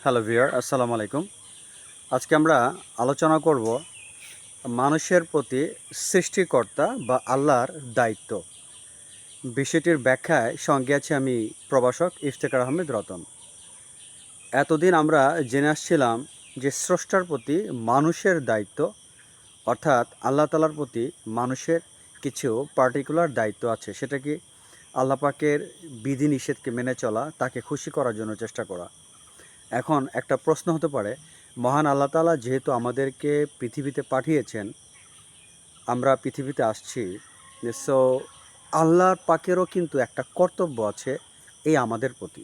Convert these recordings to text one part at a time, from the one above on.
Hello viewer, আসসালামু আলাইকুম। আজকে আমরা আলোচনা করব মানুষের প্রতি সৃষ্টিকর্তা বা আল্লাহর দায়িত্ব। বিষয়টির ব্যাখ্যায় সঙ্গে আছি আমি প্রভাষক ইফতেখার আহমেদ রতন। এতদিন আমরা জেনে আসছিলাম যে স্রষ্টার প্রতি মানুষের দায়িত্ব, অর্থাৎ আল্লাহ তাআলার প্রতি মানুষের কিছু পার্টিকুলার দায়িত্ব আছে। সেটা কি? আল্লাহ পাকের বিধিনিষেধকে মেনে চলা, তাকে খুশি করার জন্য চেষ্টা করা। এখন একটা প্রশ্ন হতে পারে, মহান আল্লাহ তাআলা যেহেতু আমাদেরকে পৃথিবীতে পাঠিয়েছেন, আমরা পৃথিবীতে আসছি, সো আল্লাহর পাকেরও কিন্তু একটা কর্তব্য আছে এই আমাদের প্রতি।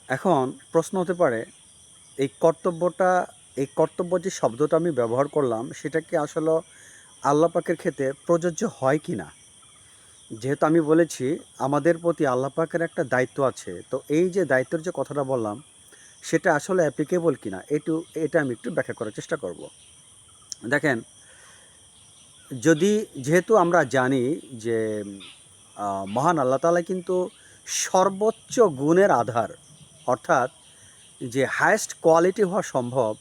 এখন প্রশ্ন হতে পারে, এই কর্তব্যটা, এই কর্তব্য যে শব্দটা আমি ব্যবহার করলাম, সেটা কি আসলে আল্লাহ পাকের ক্ষেত্রে প্রযোজ্য হয় কি না? যেহেতু আমি বলেছি আমাদের প্রতি আল্লাহ পাকের একটা দায়িত্ব আছে, তো এই যে দায়িত্বের যে কথাটা বললাম, সেটা আসলে অ্যাপ্লিকেবল কিনা এটা আমি একটু ব্যাখ্যা করার চেষ্টা করব। দেখেন, যেহেতু আমরা জানি যে মহান আল্লাহ তাআলা কিন্তু সর্বোচ্চ গুণের আধার, অর্থাৎ যে হায়েস্ট কোয়ালিটি হওয়া সম্ভব,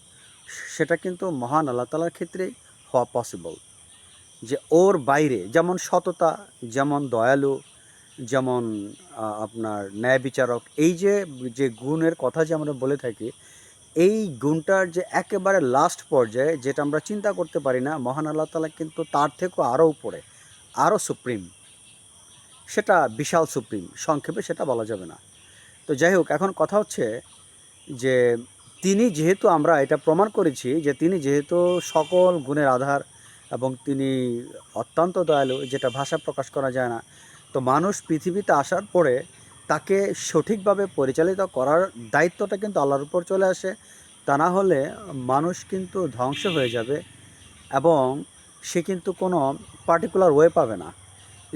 সেটা কিন্তু মহান আল্লাহ তাআলার ক্ষেত্রেই হওয়া পসিবল। যে ওর বাইরে যেমন সততা, যেমন দয়ালু, যেমন আপনার ন্যায় বিচারক, এই যে গুণের কথা যে আমরা বলে থাকি, এই গুণটার যে একেবারে লাস্ট পর্যায়ে, যেটা আমরা চিন্তা করতে পারি না, মহান আল্লাহ তাআলা কিন্তু তার থেকেও আরও উপরে, আরও সুপ্রিম। সেটা বিশাল সুপ্রিম, সংক্ষেপে সেটা বলা যাবে না। তো যাই হোক, এখন কথা হচ্ছে যে তিনি যেহেতু, আমরা এটা প্রমাণ করেছি যে তিনি যেহেতু সকল গুণের আধার এবং তিনি অত্যন্ত দয়ালু, যেটা ভাষা প্রকাশ করা যায় না, তো মানুষ পৃথিবীতে আসার পরে তাকে সঠিকভাবে পরিচালিত করার দায়িত্বটা কিন্তু আল্লাহর উপর চলে আসে। তা না হলে মানুষ কিন্তু ধ্বংস হয়ে যাবে এবং সে কিন্তু কোনো পার্টিকুলার ওয়ে পাবে না।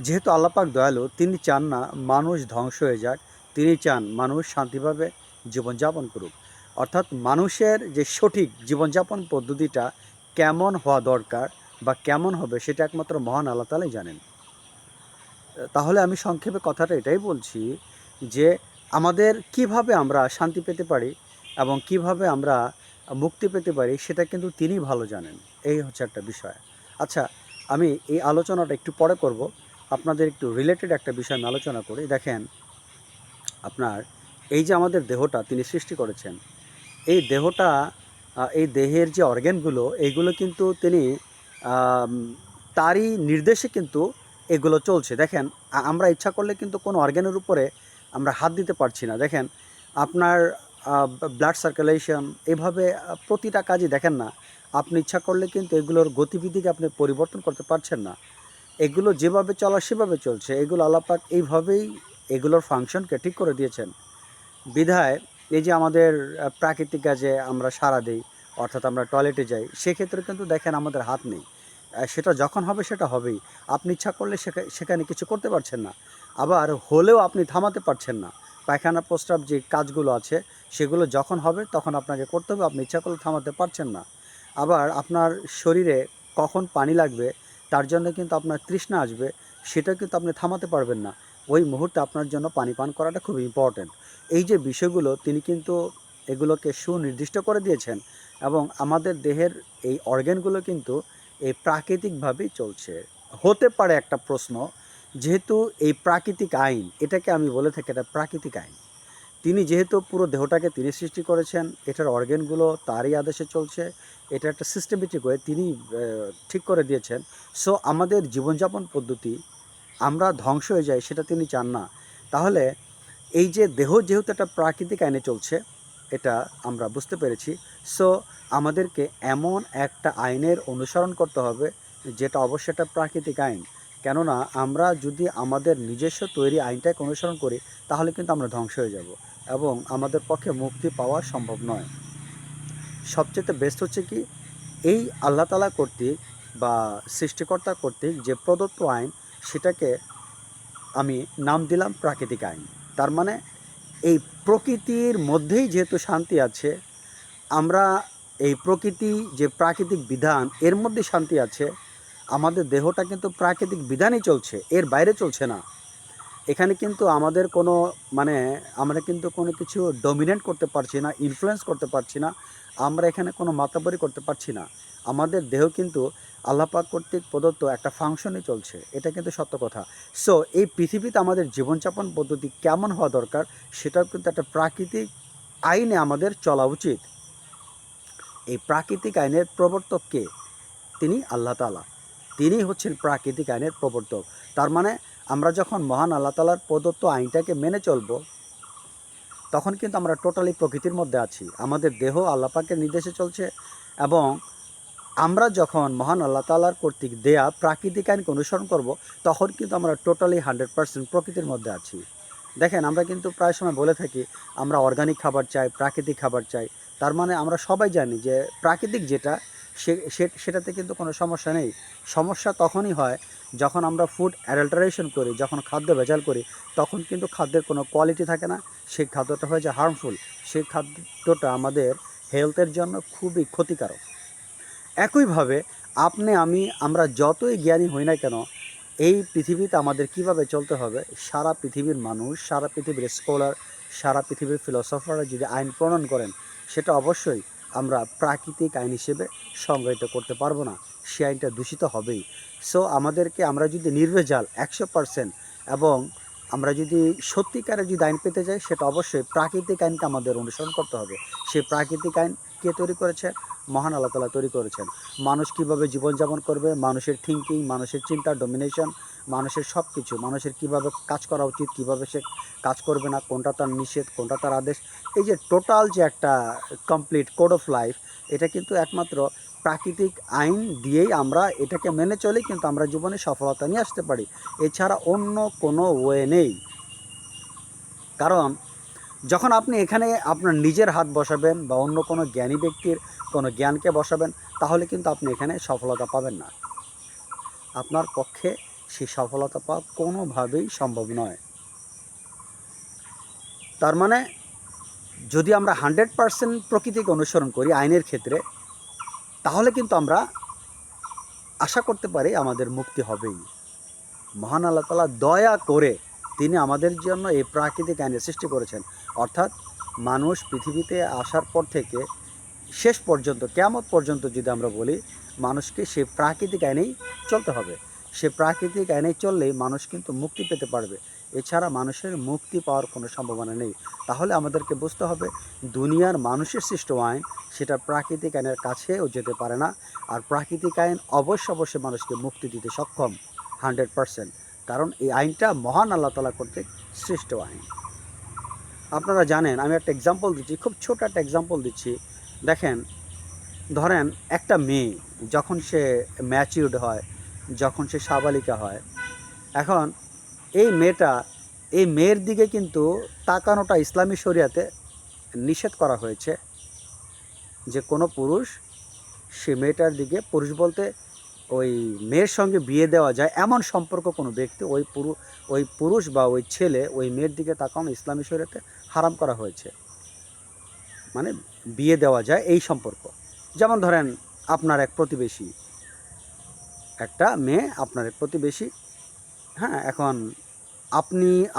যেহেতু আল্লাহ পাক দয়ালু, তিনি চান না মানুষ ধ্বংস হয়ে যাক, তিনি চান মানুষ শান্তিভাবে জীবনযাপন করুক। অর্থাৎ মানুষের যে সঠিক জীবনযাপন পদ্ধতিটা কেমন হওয়া দরকার বা কেমন হবে, সেটা একমাত্র মহান আল্লাহ তাআলাই জানেন। তাহলে আমি সংক্ষেপে কথাটা এটাই বলছি যে আমাদের কিভাবে আমরা শান্তি পেতে পারি এবং কিভাবে আমরা মুক্তি পেতে পারি, সেটা কিন্তু তিনি ভালো জানেন। এই হচ্ছে একটা বিষয়। আচ্ছা, আমি এই আলোচনাটা একটু পরে করব। আপনাদের একটু রিলেটেড একটা বিষয় আমি আলোচনা করি। দেখেন, আপনার এই যে আমাদের দেহটা তিনি সৃষ্টি করেছেন, এই দেহটা, এই দেহের যে অর্গ্যানগুলো, এইগুলো কিন্তু তিনি আম, তারই নির্দেশে কিন্তু এগুলো চলছে। দেখেন, আমরা ইচ্ছা করলে কিন্তু কোনো অর্গ্যানের উপরে আমরা হাত দিতে পারছি না। দেখেন, আপনার ব্লাড সার্কুলেশন, এভাবে প্রতিটা কাজই দেখেন না, আপনি ইচ্ছা করলে কিন্তু এগুলোর গতিবিধিকে আপনি পরিবর্তন করতে পারছেন না। এগুলো যেভাবে চলা সেভাবে চলছে। এগুলো আল্লাহ পাক এইভাবেই এগুলোর ফাংশনকে ঠিক করে দিয়েছেন। বিধায় এই যে আমাদের প্রাকৃতিক কাজে আমরা সাড়া দিই, অর্থাৎ আমরা টয়লেটে যাই, সেক্ষেত্রে কিন্তু দেখেন আমাদের হাত নেই। সেটা যখন হবে সেটা হবেই। আপনি ইচ্ছা করলে সেখানে কিছু করতে পারছেন না। আবার হলেও আপনি থামাতে পারছেন না। পায়খানা প্রস্রাব যে কাজগুলো আছে, সেগুলো যখন হবে তখন আপনাকে করতে হবে, আপনি ইচ্ছা করলে থামাতে পারছেন না। আবার আপনার শরীরে কখন পানি লাগবে, তার জন্য কিন্তু আপনার তৃষ্ণা আসবে, সেটা কিন্তু আপনি থামাতে পারবেন না। ওই মুহূর্তে আপনার জন্য পানি পান করাটা খুব ইম্পর্ট্যান্ট। এই যে বিষয়গুলো, তিনি কিন্তু এগুলোকে সুনির্দিষ্ট করে দিয়েছেন এবং আমাদের দেহের এই অর্গ্যানগুলো কিন্তু এই প্রাকৃতিকভাবেই চলছে। হতে পারে একটা প্রশ্ন, যেহেতু এই প্রাকৃতিক আইন, এটাকে আমি বলে থাকি এটা প্রাকৃতিক আইন। তিনি যেহেতু পুরো দেহটাকে তিনি সৃষ্টি করেছেন, এটার অর্গ্যানগুলো তারই আদেশে চলছে, এটা একটা সিস্টেমেটিক ওয়ে তিনি ঠিক করে দিয়েছেন। সো আমাদের জীবনযাপন পদ্ধতি আমরা ধ্বংস হয়ে যাই, সেটা তিনি চান না। তাহলে এই যে দেহ যেহেতু একটা প্রাকৃতিক আইনে চলছে, এটা আমরা বুঝতে পেরেছি। সো আমাদেরকে এমন একটা আইনের অনুসরণ করতে হবে, যেটা অবশ্যই একটা প্রাকৃতিক আইন। কেননা আমরা যদি আমাদের নিজস্ব তৈরি আইনটাকে অনুসরণ করি, তাহলে কিন্তু আমরা ধ্বংস হয়ে যাব এবং আমাদের পক্ষে মুক্তি পাওয়া সম্ভব নয়। সবচেয়ে বেস্ট হচ্ছে কি, এই আল্লাহ তাআলা কর্তৃক বা সৃষ্টিকর্তা কর্তৃক যে প্রদত্ত আইন, সেটাকে আমি নাম দিলাম প্রাকৃতিক আইন। তার মানে এই প্রকৃতির মধ্যেই যেহেতু শান্তি আছে, আমরা এই প্রকৃতি যে প্রাকৃতিক বিধান, এর মধ্যে শান্তি আছে। আমাদের দেহটা কিন্তু প্রাকৃতিক বিধানই চলছে, এর বাইরে চলছে না। এখানে কিন্তু আমাদের কোনো মানে আমরা কিন্তু কোনো কিছু ডমিনেট করতে পারছি না, ইনফ্লুয়েন্স করতে পারছি না, আমরা এখানে কোনো মাতাব্বরি করতে পারছি না। আমাদের দেহ কিন্তু আল্লাহ পাক কর্তৃক প্রদত্ত একটা ফাংশনই চলছে, এটা কিন্তু সত্য কথা। সো এই পৃথিবীতে আমাদের জীবনযাপন পদ্ধতি কেমন হওয়া দরকার সেটাও কিন্তু একটা প্রাকৃতিক আইনে আমাদের চলা উচিত। এই প্রাকৃতিক আইনের প্রবর্তক কে? তিনি আল্লাহ তাআলা। তিনি হচ্ছেন প্রাকৃতিক আইনের প্রবর্তক। তার মানে আমরা যখন মহান আল্লাহ তাআলার প্রদত্ত আইনটাকে মেনে চলব, তখন কিন্তু আমরা টোটালি প্রকৃতির মধ্যে আছি। আমাদের দেহ আল্লাহ পাকের নির্দেশে চলছে, এবং আমরা যখন মহান আল্লাহ তাআলার কর্তৃক দেয়া প্রাকৃতিক আইনকে অনুসরণ করব, তখন কিন্তু আমরা টোটালি 100% প্রকৃতির মধ্যে আছি। দেখেন, আমরা কিন্তু প্রায় সময় বলে থাকি আমরা অর্গানিক খাবার চাই, প্রাকৃতিক খাবার চাই। তার মানে আমরা সবাই জানি যে প্রাকৃতিক যেটা সেটাতে কিন্তু কোনো সমস্যা নেই। সমস্যা তখনই হয় যখন আমরা ফুড অ্যাডাল্টারেশন করি, যখন খাদ্য ভেজাল করি, তখন কিন্তু খাদ্যের কোনো কোয়ালিটি থাকে না, সেই খাদ্যটা হয়ে যায় হার্মফুল। সেই খাদ্যটা আমাদের হেলথের জন্য খুবই ক্ষতিকারক। একইভাবে আপনি আমরা যতই জ্ঞানী হই না কেন, এই পৃথিবীতে আমাদের কিভাবে চলতে হবে, সারা পৃথিবীর মানুষ, সারা পৃথিবীর স্কলার, সারা পৃথিবীর ফিলোসফাররা যদি আইন প্রণয়ন করেন, সেটা অবশ্যই আমরা প্রাকৃতিক আইন হিসেবে সংজ্ঞায়িত করতে পারবো না, সে আইনটা দূষিত হবেই। সো আমরা যদি নির্ভেজাল 100% এবং আমরা যদি সত্যিকারের যদি আইন পেতে যাই, সেটা অবশ্যই প্রাকৃতিক আইনকে আমাদের অনুসরণ করতে হবে। সেই প্রাকৃতিক আইন কে তৈরি করেছে? মহান আল্লাহ তাআলা তৈরি করেছেন। মানুষ কীভাবে জীবনযাপন করবে, মানুষের থিঙ্কিং, মানুষের চিন্তার ডমিনেশন, মানুষের সব কিছু, মানুষের কীভাবে কাজ করা উচিত, কীভাবে সে কাজ করবে না, কোনটা তার নিষেধ, কোনটা তার আদেশ, এই যে টোটাল যে একটা কমপ্লিট কোড অফ লাইফ, এটা কিন্তু একমাত্র প্রাকৃতিক আইন দিয়েই আমরা এটাকে মেনে চলি, কিন্তু আমরা জীবনে সফলতা নিয়ে আসতে পারি। এছাড়া অন্য কোনো ওয়ে নেই। কারণ যখন আপনি এখানে আপনার নিজের হাত বসাবেন বা অন্য কোনো জ্ঞানী ব্যক্তির কোনো জ্ঞানকে বসাবেন, তাহলে কিন্তু আপনি এখানে সফলতা পাবেন না। আপনার পক্ষে সেই সফলতা পাওয়া কোনোভাবেই সম্ভব নয়। তার মানে যদি আমরা 100% প্রকৃতিকে অনুসরণ করি আইনের ক্ষেত্রে, তাহলে কিন্তু আমরা আশা করতে পারি আমাদের মুক্তি হবেই। মহান আল্লাহ তাআলা দয়া করে তিনি আমাদের জন্য এই প্রাকৃতিক আইনের সৃষ্টি করেছেন। অর্থাৎ মানুষ পৃথিবীতে আসার পর থেকে শেষ পর্যন্ত, কিয়ামত পর্যন্ত যদি আমরা বলি, মানুষকে সেই প্রাকৃতিক আইনেই চলতে হবে। সে প্রাকৃতিক আইনে চললেই মানুষ কিন্তু মুক্তি পেতে পারবে। এছাড়া মানুষের মুক্তি পাওয়ার কোনো সম্ভাবনা নেই। তাহলে আমাদেরকে বুঝতে হবে, দুনিয়ার মানুষের সৃষ্ট আইন সেটা প্রাকৃতিক আইনের কাছেও যেতে পারে না। আর প্রাকৃতিক আইন অবশ্যই মানুষকে মুক্তি দিতে সক্ষম 100%। কারণ এই আইনটা মহান আল্লাহ তাআলা কর্তৃক সৃষ্ট আইন। আপনারা জানেন, আমি একটা এক্সাম্পল দিচ্ছি, খুব ছোট একটা এক্সাম্পল দিচ্ছি। দেখেন, ধরেন একটা মেয়ে যখন সে ম্যাচিউরড হয়, যখন সে সাবালিকা হয়, এখন এই মেয়ের দিকে কিন্তু তাকানোটা ইসলামী শরিয়াতে নিষেধ করা হয়েছে, যে কোনো পুরুষ সে মেয়েটার দিকে, পুরুষ বলতে ওই মেয়ের সঙ্গে বিয়ে দেওয়া যায় এমন সম্পর্ক কোনো ব্যক্তি, ওই পুরুষ বা ওই ছেলে ওই মেয়ের দিকে তাকানো ইসলামী শরিয়াতে হারাম করা হয়েছে। মানে বিয়ে দেওয়া যায় এই সম্পর্ক। যেমন ধরেন, আপনার এক প্রতিবেশী, একটা মেয়ে আপনার এক প্রতিবেশী, হ্যাঁ, এখন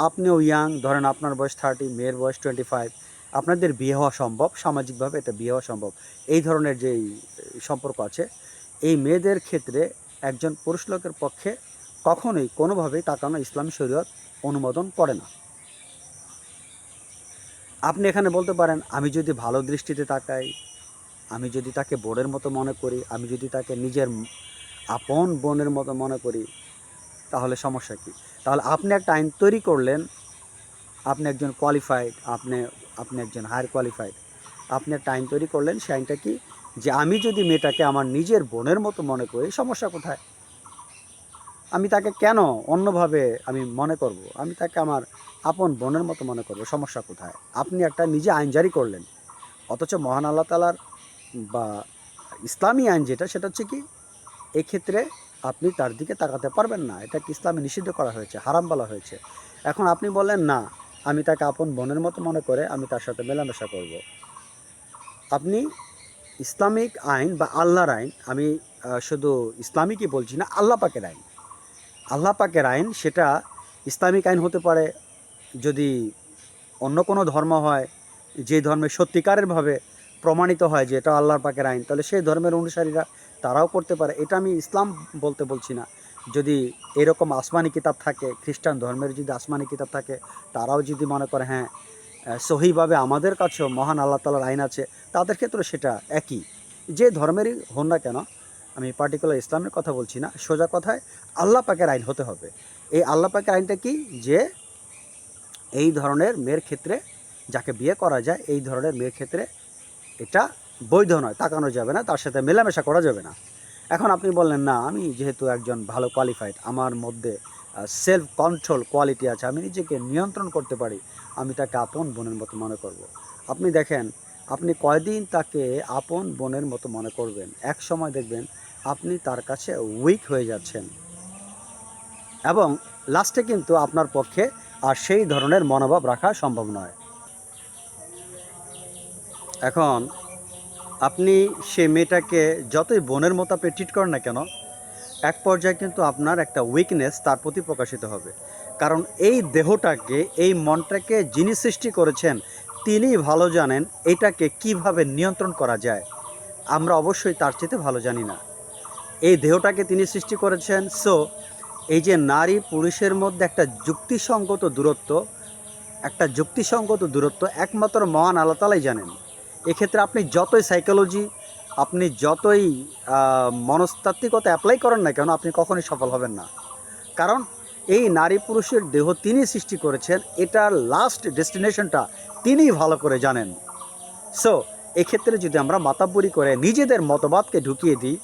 আপনিও ইয়াং, ধরেন আপনার বয়স 30, মেয়ের বয়স 25, আপনাদের বিয়ে হওয়া সম্ভব, সামাজিকভাবে এটা বিয়ে হওয়া সম্ভব। এই ধরনের যেই সম্পর্ক আছে, এই মেয়েদের ক্ষেত্রে একজন পুরুষ লোকের পক্ষে কখনোই কোনোভাবেই তাকানো ইসলামী শরীয়ত অনুমোদন করে না। আপনি এখানে বলতে পারেন, আমি যদি ভালো দৃষ্টিতে তাকাই, আমি যদি তাকে বোনের মতো মনে করি, আমি যদি তাকে নিজের আপন বোনের মতো মনে করি, তাহলে সমস্যা কী? তাহলে আপনি একটা আইন তৈরি করলেন, আপনি একজন কোয়ালিফাইড, আপনি একজন হায়ার কোয়ালিফাইড, আপনি একটা আইন তৈরি করলেন। সেই আইনটা কি? যে আমি যদি মেয়েটাকে আমার নিজের বোনের মতো মনে করি, সমস্যা কোথায়? আমি তাকে কেন অন্যভাবে আমি মনে করব? আমি তাকে আমার আপন বোনের মতো মনে করব, সমস্যা কোথায়? আপনি একটা নিজে আইন জারি করলেন, অথচ মহান আল্লাহ তাআলার বা ইসলামী আইন যেটা, সেটা হচ্ছে কি, এক্ষেত্রে আপনি তার দিকে তাকাতে পারবেন না। এটাকে ইসলামে নিষিদ্ধ করা হয়েছে, হারাম বলা হয়েছে। এখন আপনি বললেন, না, আমি তাকে আপন বোনের মতো মনে করে আমি তার সাথে মেলামেশা করব। আপনি ইসলামিক আইন বা আল্লাহর আইন, আমি শুধু ইসলামিকই বলছি না, আল্লাহ পাকের আইন, সেটা ইসলামিক আইন হতে পারে, যদি অন্য কোনো ধর্ম হয়, যে ধর্মে সত্যিকারেরভাবে প্রমাণিত হয় যে এটা আল্লাহর পাকের আইন, তাহলে সেই ধর্মের অনুসারীরা তারাও করতে পারে। এটা আমি ইসলাম বলছি না। যদি এরকম আসমানি কিতাব থাকে, খ্রিস্টান ধর্মের যদি আসমানি কিতাব থাকে, তারাও যদি মনে করে হ্যাঁ সহিভাবে আমাদের কাছেও মহান আল্লাহ তাআলার আইন আছে, তাদের ক্ষেত্রে সেটা একই। যে ধর্মেরই হন না কেন, আমি পার্টিকুলার ইসলামের কথা বলছি না, সোজা কথায় আল্লাহ পাকের আইন হতে হবে। এই আল্লাহ পাকের আইনটা কি, যে এই ধরনের মেয়ের ক্ষেত্রে, যাকে বিয়ে করা যায় এই ধরনের মেয়ের ক্ষেত্রে এটা বৈধ নয়, তাকানো যাবে না, তার সাথে মেলামেশা করা যাবে না। এখন আপনি বললেন না, আমি যেহেতু একজন ভালো কোয়ালিফাইড, আমার মধ্যে সেলফ কন্ট্রোল কোয়ালিটি আছে, আমি নিজেকে নিয়ন্ত্রণ করতে পারি, আমি তাকে আপন বোনের মতো মনে করব। আপনি দেখেন, আপনি কয়দিন তাকে আপন বোনের মতো মনে করবেন, এক সময় দেখবেন আপনি তার কাছে উইক হয়ে যাচ্ছেন, এবং লাস্টে কিন্তু আপনার পক্ষে আর সেই ধরনের মনোভাব রাখা সম্ভব নয়। এখন আপনি সে মেয়েটাকে যতই বোনের মতো আপনি ট্রিট করেন না কেন, এক পর্যায়ে কিন্তু আপনার একটা উইকনেস তার প্রতি প্রকাশিত হবে। কারণ এই দেহটাকে, এই মনটাকে যিনি সৃষ্টি করেছেন তিনি ভালো জানেন এটাকে কিভাবে নিয়ন্ত্রণ করা যায়। আমরা অবশ্যই তার চেয়ে ভালো জানি না। এই দেহটাকে তিনি সৃষ্টি করেছেন। সো এই যে নারী পুরুষের মধ্যে একটা যুক্তিসঙ্গত দূরত্ব একমাত্র মহান আল্লাহ তাআলাই জানেন। এক্ষেত্রে আপনি যতই সাইকোলজি, আপনি যতই মনস্তাত্ত্বিকতা অ্যাপ্লাই করেন না কেন, আপনি কখনোই সফল হবেন না। কারণ এই নারী পুরুষের দেহ তিনি সৃষ্টি করেছেন, এটার লাস্ট ডেস্টিনেশনটা তিনি ভালো করে জানেন। সো এক্ষেত্রে যদি আমরা মাতাব্বরি করে নিজেদের মতবাদকে ঢুকিয়ে দিই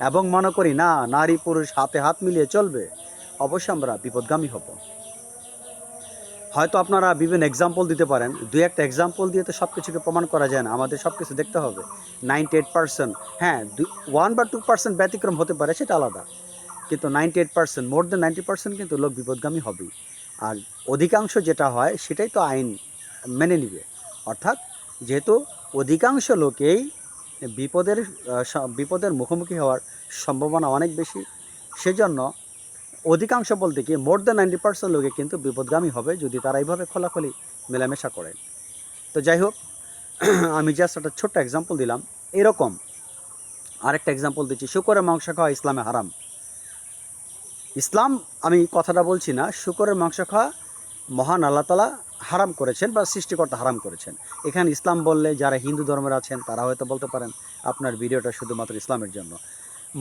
এবং মনে করি না নারী পুরুষ হাতে হাত মিলিয়ে চলবে, অবশ্যই আমরা বিপদগামী হব। হয়তো আপনারা বিভিন্ন এক্সাম্পল দিতে পারেন, দুই একটা এক্সাম্পল দিয়ে তো সব কিছুকে প্রমাণ করা যায় না, আমাদের সব কিছু দেখতে হবে। 98%, হ্যাঁ 1 বা 2% ব্যতিক্রম হতে পারে, সেটা আলাদা, কিন্তু 98%, মোর দেন 90% কিন্তু লোক বিপদগামী হবেই। আর অধিকাংশ যেটা হয় সেটাই তো আইন মেনে নিবে। অর্থাৎ যেহেতু অধিকাংশ লোকেই বিপদের মুখোমুখি হওয়ার সম্ভাবনা অনেক বেশি, সেজন্য অধিকাংশ বলতে কি মোর দেন 90% লোকে কিন্তু বিপদগামী হবে যদি তারা এইভাবে খোলাখুলি মেলামেশা করেন। তো যাই হোক, আমি জাস্ট একটা ছোট্ট এক্সাম্পল দিলাম। এরকম আরেকটা এক্সাম্পল দিচ্ছি, শুকরের মাংস খাওয়া ইসলামে হারাম। ইসলাম, আমি কথাটা বলছি না, শুকরের মাংস খাওয়া মহান আল্লাহ তাআলা হারাম করেছেন বা সৃষ্টিকর্তা হারাম করেছেন। এখানে ইসলাম বললে যারা হিন্দু ধর্মের আছেন তারা হয়তো বলতে পারেন আপনার ভিডিওটা শুধুমাত্র ইসলামের জন্য।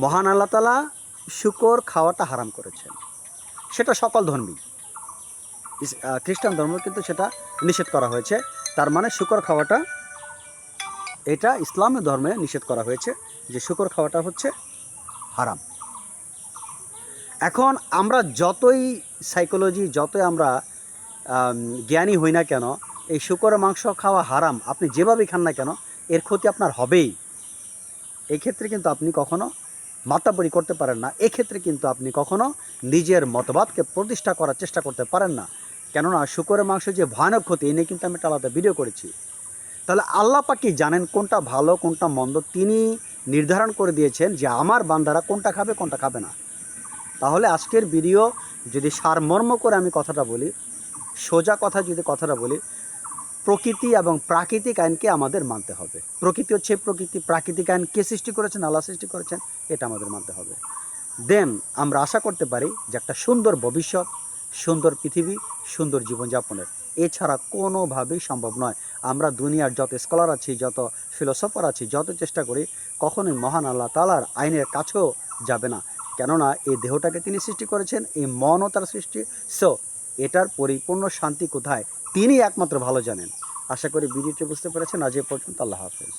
মহান আল্লাহ তাআলা শুকর খাওয়াটা হারাম করেছেন, সেটা সকল ধর্মী, খ্রিস্টান ধর্ম কিন্তু সেটা নিষেধ করা হয়েছে। তার মানে শুকর খাওয়াটা, এটা ইসলামের ধর্মে নিষেধ করা হয়েছে যে শুকর খাওয়াটা হচ্ছে হারাম। এখন আমরা যতই সাইকোলজি, যতই আমরা জ্ঞানী হই না কেন, এই শুকরের মাংস খাওয়া হারাম আপনি যেভাবেই খান না কেন, এর ক্ষতি আপনার হবেই। এক্ষেত্রে কিন্তু আপনি কখনো মাতাব্বরি করতে পারেন না, এক্ষেত্রে কিন্তু আপনি কখনো নিজের মতবাদকে প্রতিষ্ঠা করার চেষ্টা করতে পারেন না। কেননা শুকরের মাংস যে ভয়ানক ক্ষতি, এ নিয়ে কিন্তু আমি একটা আলাদা ভিডিও করেছি। তাহলে আল্লাহ পাক কি জানেন কোনটা ভালো কোনটা মন্দ, তিনি নির্ধারণ করে দিয়েছেন যে আমার বান্দারা কোনটা খাবে কোনটা খাবে না। তাহলে আজকের ভিডিও যদি সারমর্ম করে আমি কথাটা বলি, সোজা কথা যদি কথাটা বলি, প্রকৃতি এবং প্রাকৃতিক আইনকে আমাদের মানতে হবে। প্রকৃতি হচ্ছে প্রকৃতি, প্রাকৃতিক আইন কে সৃষ্টি করেছেন? আল্লাহ সৃষ্টি করেছেন, এটা আমাদের মানতে হবে। দেন আমরা আশা করতে পারি যে একটা সুন্দর ভবিষ্যৎ, সুন্দর পৃথিবী, সুন্দর জীবনযাপনের, এছাড়া কোনোভাবেই সম্ভব নয়। আমরা দুনিয়ার যত স্কলার আছি, যত ফিলোসফার আছি, যত চেষ্টা করি, কখনোই মহান আল্লাহ তাআলার আইনের কাছেও যাবে না। কেননা এই দেহটাকে তিনি সৃষ্টি করেছেন, এই মনও তার সৃষ্টি। সো এটার পরিপূর্ণ শান্তি কোথায় তিনি একমাত্র ভালো জানেন। আশা করি ভিডিওটি বুঝতে পেরেছেন। আজ এ পর্যন্ত, আল্লাহ হাফেজ।